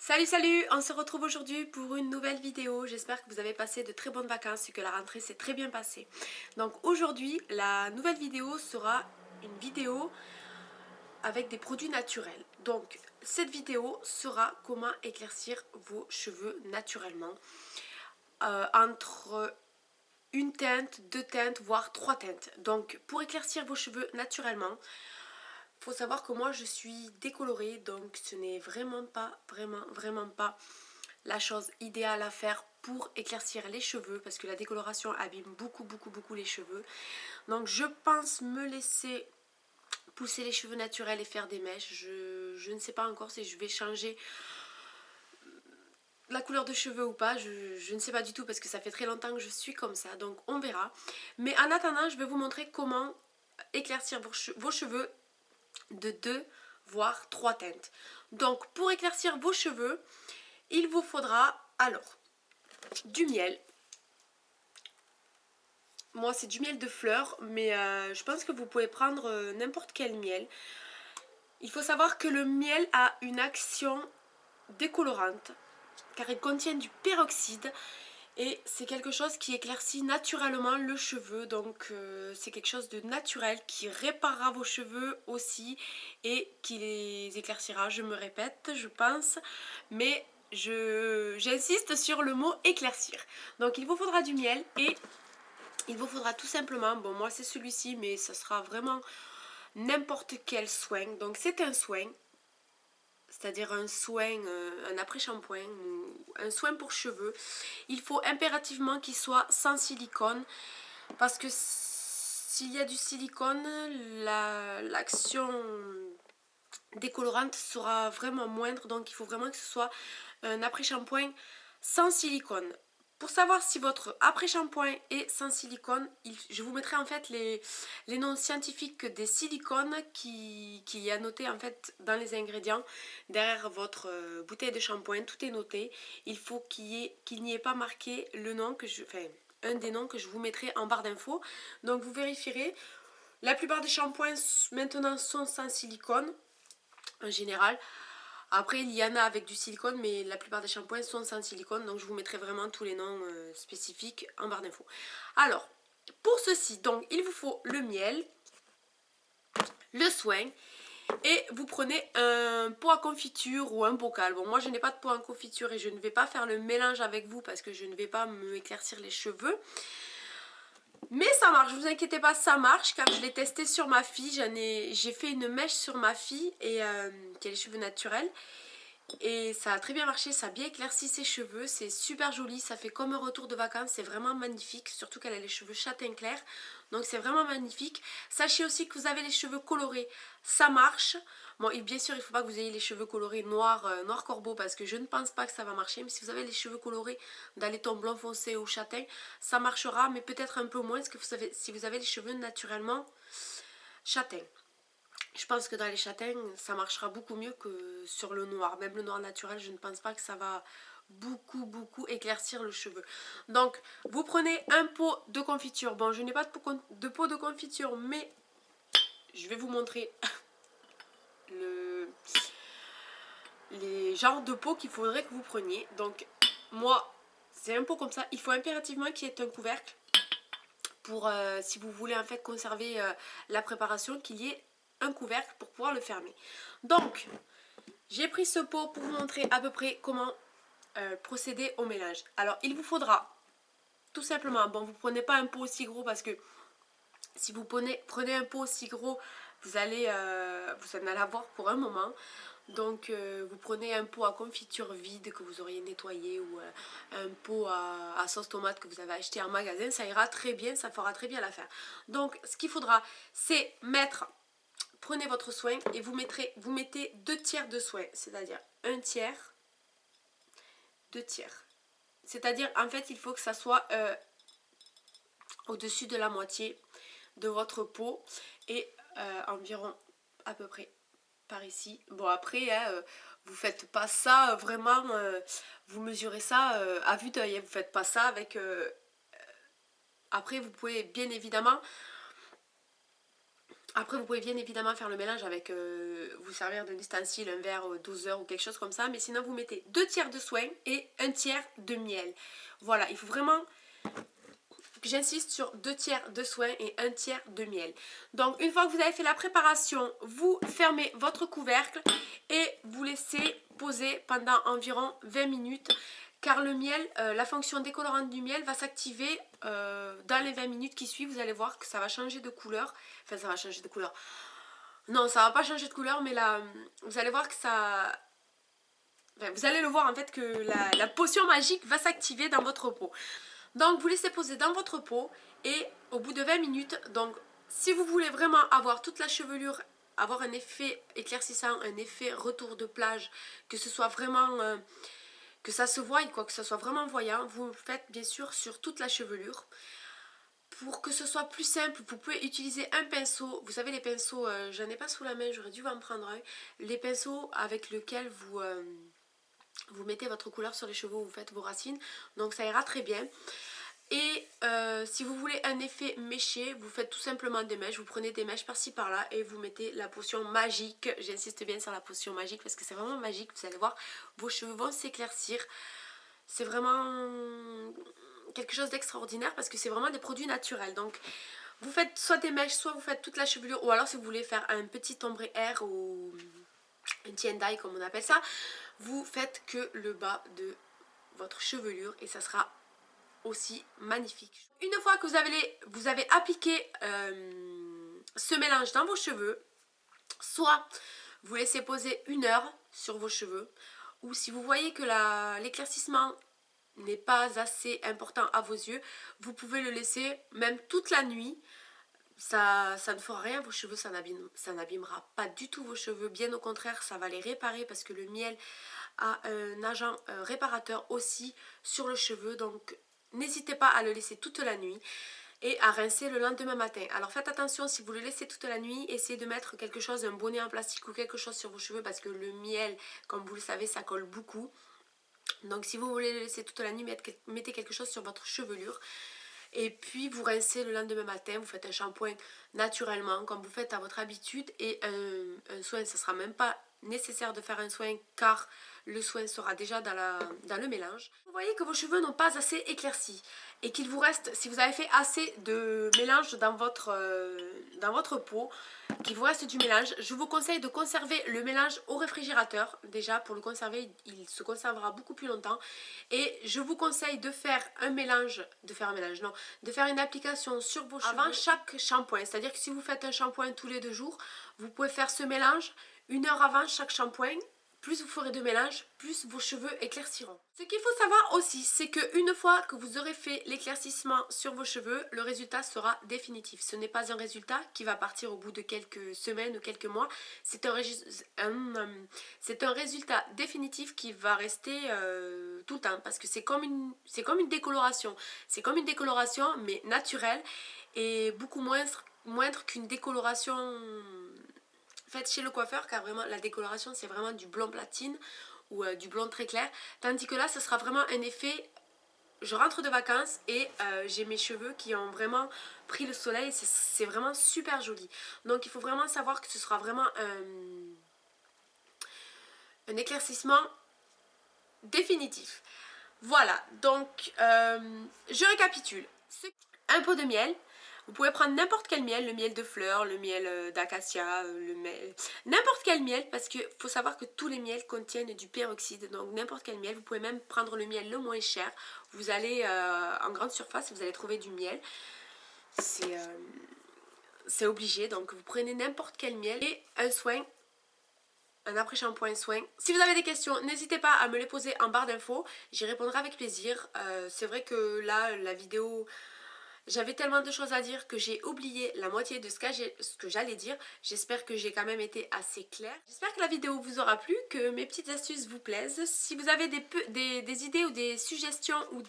Salut, on se retrouve aujourd'hui pour une nouvelle vidéo. J'espère que vous avez passé de très bonnes vacances et que la rentrée s'est très bien passée. Donc aujourd'hui, la nouvelle vidéo sera une vidéo avec des produits naturels. Donc cette vidéo sera comment éclaircir vos cheveux naturellement entre une teinte, deux teintes, voire trois teintes. Donc pour éclaircir vos cheveux naturellement, faut savoir que moi je suis décolorée, donc ce n'est vraiment pas la chose idéale à faire pour éclaircir les cheveux, parce que la décoloration abîme beaucoup les cheveux. Donc je pense me laisser pousser les cheveux naturels et faire des mèches. Je ne sais pas encore si je vais changer la couleur de cheveux ou pas, je ne sais pas du tout parce que ça fait très longtemps que je suis comme ça, donc on verra. Mais en attendant, je vais vous montrer comment éclaircir vos cheveux de 2 voire 3 teintes. Donc pour éclaircir vos cheveux, il vous faudra alors du miel. Moi c'est du miel de fleurs, mais je pense que vous pouvez prendre n'importe quel miel. Il faut savoir que le miel a une action décolorante car il contient du peroxyde et c'est quelque chose qui éclaircit naturellement le cheveu. Donc c'est quelque chose de naturel qui réparera vos cheveux aussi et qui les éclaircira, je me répète je pense, mais j'insiste sur le mot éclaircir. Donc il vous faudra du miel et il vous faudra tout simplement, bon moi c'est celui-ci mais ça sera vraiment n'importe quel soin. Donc c'est un soin, c'est-à-dire un soin, un après-shampoing ou un soin pour cheveux. Il faut impérativement qu'il soit sans silicone parce que s'il y a du silicone, l'action décolorante sera vraiment moindre. Donc il faut vraiment que ce soit un après-shampoing sans silicone. Pour savoir si votre après-shampoing est sans silicone, je vous mettrai en fait les noms scientifiques des silicones qui y a noté en fait dans les ingrédients. Derrière votre bouteille de shampoing, tout est noté. Il faut qu'il n'y ait pas marqué le nom un des noms que je vous mettrai en barre d'infos. Donc vous vérifierez. La plupart des shampoings maintenant sont sans silicone en général. Après il y en a avec du silicone, mais la plupart des shampoings sont sans silicone, donc je vous mettrai vraiment tous les noms spécifiques en barre d'infos. Alors pour ceci, donc il vous faut le miel, le soin, et vous prenez un pot à confiture ou un bocal. Bon moi je n'ai pas de pot à confiture et je ne vais pas faire le mélange avec vous parce que je ne vais pas me éclaircir les cheveux. Mais ça marche, vous inquiétez pas, ça marche car je l'ai testé sur ma fille. J'ai fait une mèche sur ma fille et qui a les cheveux naturels. Et ça a très bien marché, ça a bien éclairci ses cheveux, c'est super joli, ça fait comme un retour de vacances, c'est vraiment magnifique, surtout qu'elle a les cheveux châtain clair, donc c'est vraiment magnifique. Sachez aussi que vous avez les cheveux colorés, ça marche. Bon, et bien sûr il ne faut pas que vous ayez les cheveux colorés noir, noir corbeau parce que je ne pense pas que ça va marcher, mais si vous avez les cheveux colorés dans les tons blond foncé ou châtain, ça marchera, mais peut-être un peu moins que si vous avez les cheveux naturellement châtain. Je pense que dans les châtaignes, ça marchera beaucoup mieux que sur le noir. Même le noir naturel, je ne pense pas que ça va beaucoup éclaircir le cheveu. Donc, vous prenez un pot de confiture. Bon, je n'ai pas de pot de confiture, mais je vais vous montrer les genres de pots qu'il faudrait que vous preniez. Donc, moi, c'est un pot comme ça. Il faut impérativement qu'il y ait un couvercle pour, si vous voulez en fait conserver la préparation, qu'il y ait un couvercle pour pouvoir le fermer. Donc, j'ai pris ce pot pour vous montrer à peu près comment procéder au mélange. Alors, il vous faudra tout simplement, bon, vous ne prenez pas un pot aussi gros parce que si vous prenez un pot aussi gros, vous en allez avoir pour un moment. Donc, vous prenez un pot à confiture vide que vous auriez nettoyé ou un pot à sauce tomate que vous avez acheté en magasin, ça ira très bien, ça fera très bien l'affaire. Donc, ce qu'il faudra, c'est prenez votre soin et vous mettez 2 tiers de soin, c'est-à-dire 1 tiers, 2 tiers. C'est-à-dire, en fait, il faut que ça soit au-dessus de la moitié de votre pot et environ à peu près par ici. Bon, après, vous faites pas ça vraiment, vous mesurez ça à vue d'œil, vous faites pas ça avec... après, vous pouvez bien évidemment Après, vous pouvez bien évidemment faire le mélange avec, vous servir d'un ustensile, un verre 12 heures ou quelque chose comme ça. Mais sinon, vous mettez 2 tiers de soin et un tiers de miel. Voilà, il faut vraiment que j'insiste sur 2 tiers de soin et un tiers de miel. Donc, une fois que vous avez fait la préparation, vous fermez votre couvercle et vous laissez poser pendant environ 20 minutes. Car le miel, la fonction décolorante du miel va s'activer dans les 20 minutes qui suivent. Vous allez voir que ça va changer de couleur. Enfin, ça va changer de couleur. Non, ça va pas changer de couleur, mais là, vous allez voir que ça... Enfin, vous allez le voir en fait que la potion magique va s'activer dans votre peau. Donc, vous laissez poser dans votre peau et au bout de 20 minutes, donc si vous voulez vraiment avoir toute la chevelure, avoir un effet éclaircissant, un effet retour de plage, que ce soit vraiment... que ça se voie, quoi, que ça soit vraiment voyant, vous le faites bien sûr sur toute la chevelure. Pour que ce soit plus simple, vous pouvez utiliser un pinceau. Vous savez les pinceaux, j'en ai pas sous la main, j'aurais dû en prendre un. Les pinceaux avec lesquels vous mettez votre couleur sur les cheveux, vous faites vos racines. Donc ça ira très bien. Et si vous voulez un effet méché, vous faites tout simplement des mèches. Vous prenez des mèches par-ci par-là et vous mettez la potion magique. J'insiste bien sur la potion magique parce que c'est vraiment magique. Vous allez voir, vos cheveux vont s'éclaircir. C'est vraiment quelque chose d'extraordinaire parce que c'est vraiment des produits naturels. Donc vous faites soit des mèches, soit vous faites toute la chevelure, ou alors si vous voulez faire un petit ombré air ou un tie-and-dye comme on appelle ça, vous faites que le bas de votre chevelure et ça sera aussi magnifique. Une fois que vous avez appliqué ce mélange dans vos cheveux, soit vous laissez poser 1 heure sur vos cheveux, ou si vous voyez que l'éclaircissement n'est pas assez important à vos yeux, vous pouvez le laisser même toute la nuit. Ça ne fera rien, vos cheveux, ça n'abîmera pas du tout vos cheveux, bien au contraire, ça va les réparer parce que le miel a un agent réparateur aussi sur le cheveu, donc n'hésitez pas à le laisser toute la nuit et à rincer le lendemain matin. Alors faites attention, si vous le laissez toute la nuit, essayez de mettre quelque chose, un bonnet en plastique ou quelque chose sur vos cheveux parce que le miel, comme vous le savez, ça colle beaucoup. Donc si vous voulez le laisser toute la nuit, mettez quelque chose sur votre chevelure. Et puis vous rincez le lendemain matin, vous faites un shampoing naturellement comme vous faites à votre habitude. Et un soin, ce ne sera même pas nécessaire de faire un soin car le soin sera déjà dans le mélange. Vous voyez que vos cheveux n'ont pas assez éclairci et qu'il vous reste, si vous avez fait assez de mélange dans votre peau, qu'il vous reste du mélange, je vous conseille de conserver le mélange au réfrigérateur. Déjà pour le conserver, il se conservera beaucoup plus longtemps. Et je vous conseille de faire de faire une application sur vos cheveux avant chaque shampoing. C'est-à-dire que si vous faites un shampoing tous les 2 jours, vous pouvez faire ce mélange 1 heure avant chaque shampoing. Plus vous ferez de mélange, plus vos cheveux éclairciront. Ce qu'il faut savoir aussi, c'est qu'une fois que vous aurez fait l'éclaircissement sur vos cheveux, le résultat sera définitif. Ce n'est pas un résultat qui va partir au bout de quelques semaines ou quelques mois. C'est un résultat définitif qui va rester tout le temps parce que c'est comme une décoloration. C'est comme une décoloration mais naturelle et beaucoup moindre qu'une décoloration faite chez le coiffeur, car vraiment la décoloration c'est vraiment du blond platine ou du blond très clair, tandis que là ce sera vraiment un effet, je rentre de vacances et j'ai mes cheveux qui ont vraiment pris le soleil, c'est vraiment super joli. Donc il faut vraiment savoir que ce sera vraiment un éclaircissement définitif. Voilà, donc je récapitule. Un pot de miel. Vous pouvez prendre n'importe quel miel, le miel de fleurs, le miel d'acacia, n'importe quel miel, parce qu'il faut savoir que tous les miels contiennent du peroxyde, donc n'importe quel miel. Vous pouvez même prendre le miel le moins cher. Vous allez en grande surface, vous allez trouver du miel. C'est obligé, donc vous prenez n'importe quel miel et un après-shampoing soin. Si vous avez des questions, n'hésitez pas à me les poser en barre d'infos, j'y répondrai avec plaisir. C'est vrai que là, la vidéo... J'avais tellement de choses à dire que j'ai oublié la moitié de ce que j'allais dire. J'espère que j'ai quand même été assez claire. J'espère que la vidéo vous aura plu, que mes petites astuces vous plaisent. Si vous avez des idées ou des suggestions ou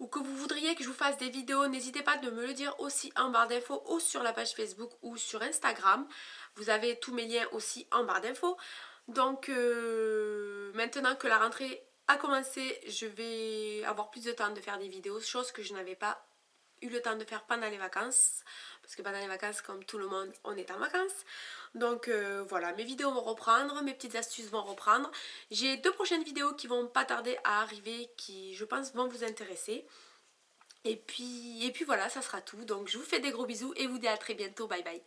que vous voudriez que je vous fasse des vidéos, n'hésitez pas de me le dire aussi en barre d'infos ou sur la page Facebook ou sur Instagram. Vous avez tous mes liens aussi en barre d'infos. Donc maintenant que la rentrée a commencé, je vais avoir plus de temps de faire des vidéos, chose que je n'avais pas eu le temps de faire pendant les vacances. Parce que pendant les vacances, comme tout le monde, on est en vacances. Donc voilà, mes vidéos vont reprendre, mes petites astuces vont reprendre. J'ai 2 prochaines vidéos qui vont pas tarder à arriver, qui je pense vont vous intéresser. Et puis voilà, ça sera tout. Donc je vous fais des gros bisous et vous dis à très bientôt. Bye bye.